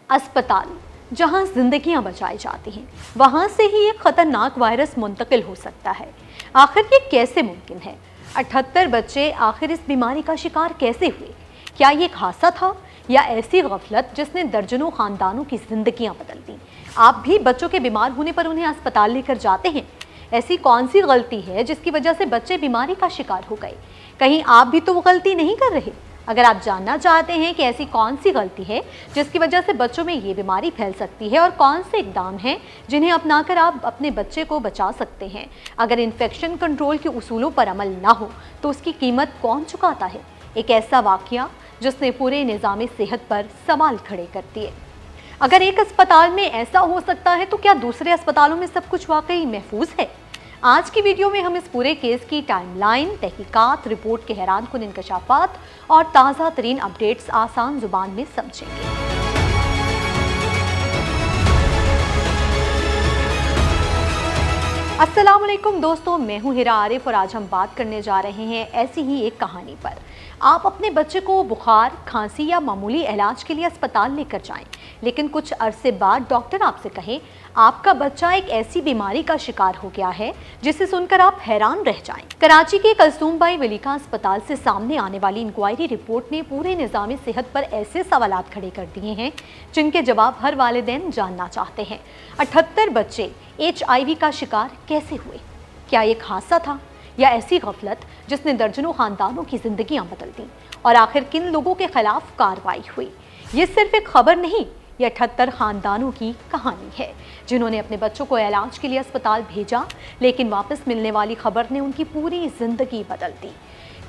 अस्पताल जहां जिंदगियां बचाई जाती हैं, वहां से ही एक खतरनाक वायरस मुंतकिल हो सकता है। आखिर ये कैसे मुमकिन है? 78 बच्चे आखिर इस बीमारी का शिकार कैसे हुए? क्या ये एक हादसा था या ऐसी गफलत जिसने दर्जनों खानदानों की जिंदगियां बदल दी? आप भी बच्चों के बीमार होने पर उन्हें अस्पताल लेकर जाते हैं। ऐसी कौन सी गलती है जिसकी वजह से बच्चे बीमारी का शिकार हो गए? कहीं आप भी तो वो गलती नहीं कर रहे? अगर आप जानना चाहते हैं कि ऐसी कौन सी गलती है जिसकी वजह से बच्चों में ये बीमारी फैल सकती है और कौन से इकदाम हैं जिन्हें अपनाकर आप अपने बच्चे को बचा सकते हैं, अगर इन्फेक्शन कंट्रोल के उसूलों पर अमल ना हो तो उसकी कीमत कौन चुकाता है? एक ऐसा वाकया जिसने पूरे निज़ाम सेहत पर सवाल खड़े कर दिए। अगर एक अस्पताल में ऐसा हो सकता है तो क्या दूसरे अस्पतालों में सब कुछ वाकई महफूज है? आज की वीडियो में हम इस पूरे केस की टाइमलाइन, तहकीकात, रिपोर्ट के हैरानकुन इंकशाफात और ताज़ा तरीन अपडेट्स आसान जुबान में समझेंगे। अस्सलाम वालेकुम दोस्तों, मैं हूं हिरा आरिफ और आज हम बात करने जा रहे हैं ऐसी ही एक कहानी पर। आप अपने बच्चे को बुखार, खांसी या मामूली इलाज के लिए अस्पताल लेकर जाएं, लेकिन कुछ अरसे बाद डॉक्टर आपसे कहें आपका बच्चा एक ऐसी बीमारी का शिकार हो गया है जिसे सुनकर आप हैरान रह जाएं। कराची के कलसूम बाई वलीका अस्पताल से सामने आने वाली इंक्वायरी रिपोर्ट ने पूरे निज़ाम सेहत पर ऐसे सवालात खड़े कर दिए हैं जिनके जवाब हर वालिदैन जानना चाहते हैं। 78 बच्चे HIV का शिकार कैसे हुए? क्या ये एक हादसा था या ऐसी गफलत जिसने दर्जनों खानदानों की जिंदगियां बदल दी? और आखिर किन लोगों के खिलाफ कार्रवाई हुई? ये सिर्फ एक खबर नहीं, ये 78 खानदानों की कहानी है जिन्होंने अपने बच्चों को इलाज के लिए अस्पताल भेजा, लेकिन वापस मिलने वाली खबर ने उनकी पूरी जिंदगी बदल दी।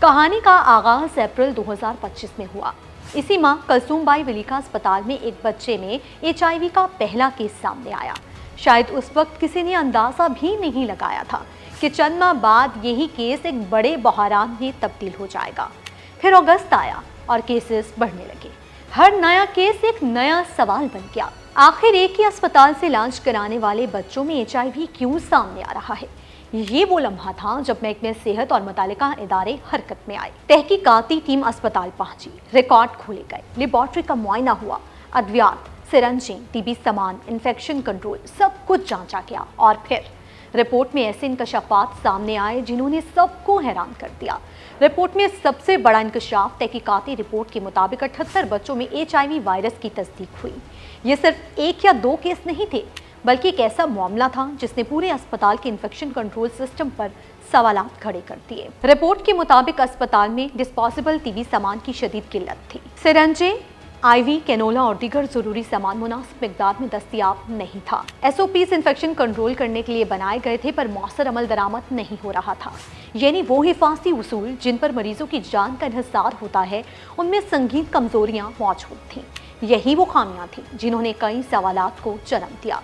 कहानी का आगाज अप्रैल 2025 में हुआ। इसी माह कलसूम बाई वलीका अस्पताल में एक बच्चे में HIV का पहला केस सामने आया। शायद उस वक्त किसी ने अंदाजा भी नहीं लगाया था कि चंद माह बाद यही केस एक बड़े बहरान में तब्दील हो जाएगा। फिर अगस्त आया और केसेस बढ़ने लगे। हर नया केस एक नया सवाल बन गया। आखिर एक ही अस्पताल से इलाज कराने वाले बच्चों में HIV क्यों सामने आ रहा है? ये वो लम्हा था जब महकमे सेहत और मुतालिका इदारे हरकत में आए। तहकीकाती टीम अस्पताल पहुंची, रिकॉर्ड खोले गए, लेबॉर्ट्री का मुआयना हुआ, अद्वियात, सिरंजें, TB सामान, इन्फेक्शन कंट्रोल, सब कुछ जांचा गया और फिर रिपोर्ट में ऐसे इंकशाफात सामने आए जिन्होंने सबको हैरान कर दिया। रिपोर्ट में सबसे बड़ा इंकशाफ तहकीकाती रिपोर्ट के मुताबिक 78 बच्चों में HIV वायरस की तस्दीक हुई। ये सिर्फ एक या दो केस नहीं थे, बल्कि एक ऐसा मामला था जिसने पूरे अस्पताल के इन्फेक्शन कंट्रोल सिस्टम पर सवालात खड़े कर दिए। रिपोर्ट के मुताबिक अस्पताल में डिस्पोजेबल TB सामान की शदीद किल्लत थी। सिरंजें, IV, कैनोला और दीगर जरूरी सामान मुनासिब मिकदार में दस्तियाब नहीं था। SOPs इन्फेक्शन कंट्रोल करने के लिए बनाए गए थे, पर मौसर अमल दरामद नहीं हो रहा था। यानी वो हिफाजती उसूल जिन पर मरीजों की जान का इंहिसार होता है, उनमें संगीन कमजोरियां मौजूद थीं। यही वो खामियां थीं जिन्होंने कई सवालात को जन्म दिया।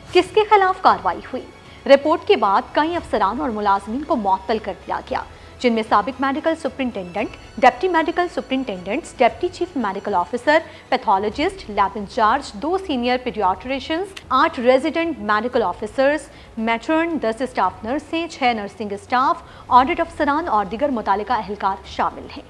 किसके खिलाफ कार्रवाई हुई? रिपोर्ट के बाद कई अफसरान और मुलाजमीन को मुअत्तल कर दिया गया, जिनमें साबिक medical superintendent, deputy medical superintendents, deputy chief medical officer, pathologist, lab in charge, 2 senior paediatricians, 8 resident medical officers, matron, 10 staff नर्सें, 6 नर्सिंग स्टाफ, ऑडिट अफसरान और दीगर मुतालिका अहलकार शामिल हैं।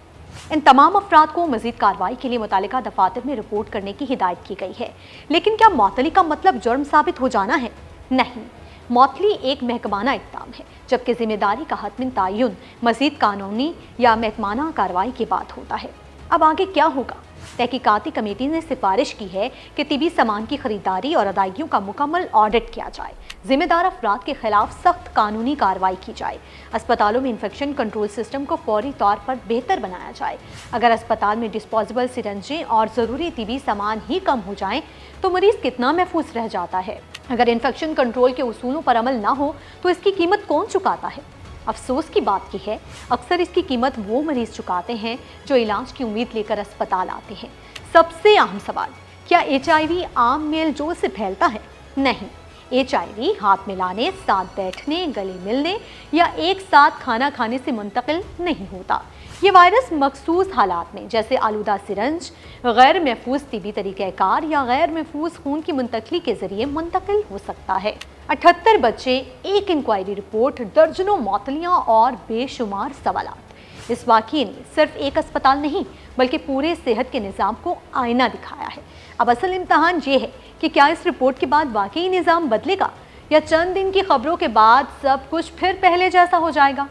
इन तमाम अफराद को मजीद कार्रवाई के लिए मुतालिका दफातर में रिपोर्ट करने की हिदायत की गई है। लेकिन क्या मुअत्तली का मतलब जुर्म साबित हो जाना है? नहीं, मुअत्तली एक महकमाना इक़दाम है, जबकि जिम्मेदारी का हतमी तयन मजीद कानूनी या महकमाना कार्रवाई के बाद होता है। अब आगे क्या होगा? तहकीकाती कमेटी ने सिफारिश की है कि TB सामान की खरीदारी और अदायगियों का मुकम्मल ऑडिट किया जाए, जिम्मेदार अफराद के खिलाफ सख्त कानूनी कार्रवाई की जाए, अस्पतालों में इन्फेक्शन कंट्रोल सिस्टम को फौरी तौर पर बेहतर बनाया जाए। अगर अस्पताल में डिस्पोजेबल सिरंजें और ज़रूरी TB सामान ही कम हो जाएं तो मरीज़ कितना महफूज रह जाता है। अगर इन्फेक्शन कंट्रोल के उसूलों पर अमल ना हो तो इसकी कीमत कौन चुकाता है? अफसोस की बात यह है, अक्सर इसकी कीमत वो मरीज चुकाते हैं जो इलाज की उम्मीद लेकर अस्पताल आते हैं। सबसे अहम सवाल, क्या HIV आम मेल जोल से फैलता है? नहीं, HIV हाथ मिलाने, साथ बैठने, गले मिलने या एक साथ खाना खाने से मुंतकिल नहीं होता। ये वायरस मखसूस हालात में, जैसे आलूदा सिरंज, गैर महफूज TB तरीक़ाकार या गैर महफूज खून की मुंतकली के जरिए मुंतकिल हो सकता है। 78 बच्चे, एक इंक्वायरी रिपोर्ट, दर्जनों मौतलियाँ और बेशुमार सवालात। इस वाक़ये ने सिर्फ एक अस्पताल नहीं बल्कि पूरे सेहत के निज़ाम को आईना दिखाया है। अब असल इम्तहान ये है कि क्या इस रिपोर्ट के बाद वाकई निज़ाम बदलेगा या चंद दिन की खबरों के बाद सब कुछ फिर पहले जैसा हो जाएगा।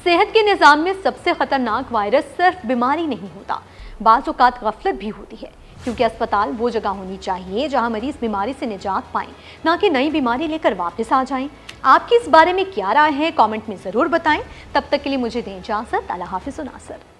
सेहत के निज़ाम में सबसे खतरनाक वायरस सिर्फ बीमारी नहीं होता, बाज़ औक़ात गफलत भी होती है, क्योंकि अस्पताल वो जगह होनी चाहिए जहां मरीज बीमारी से निजात पाएं, ना कि नई बीमारी लेकर वापस आ जाएं। आपकी इस बारे में क्या राय है, कमेंट में ज़रूर बताएं। तब तक के लिए मुझे दें इजाज़त। अल्लाह हाफ़िज़ नासिर।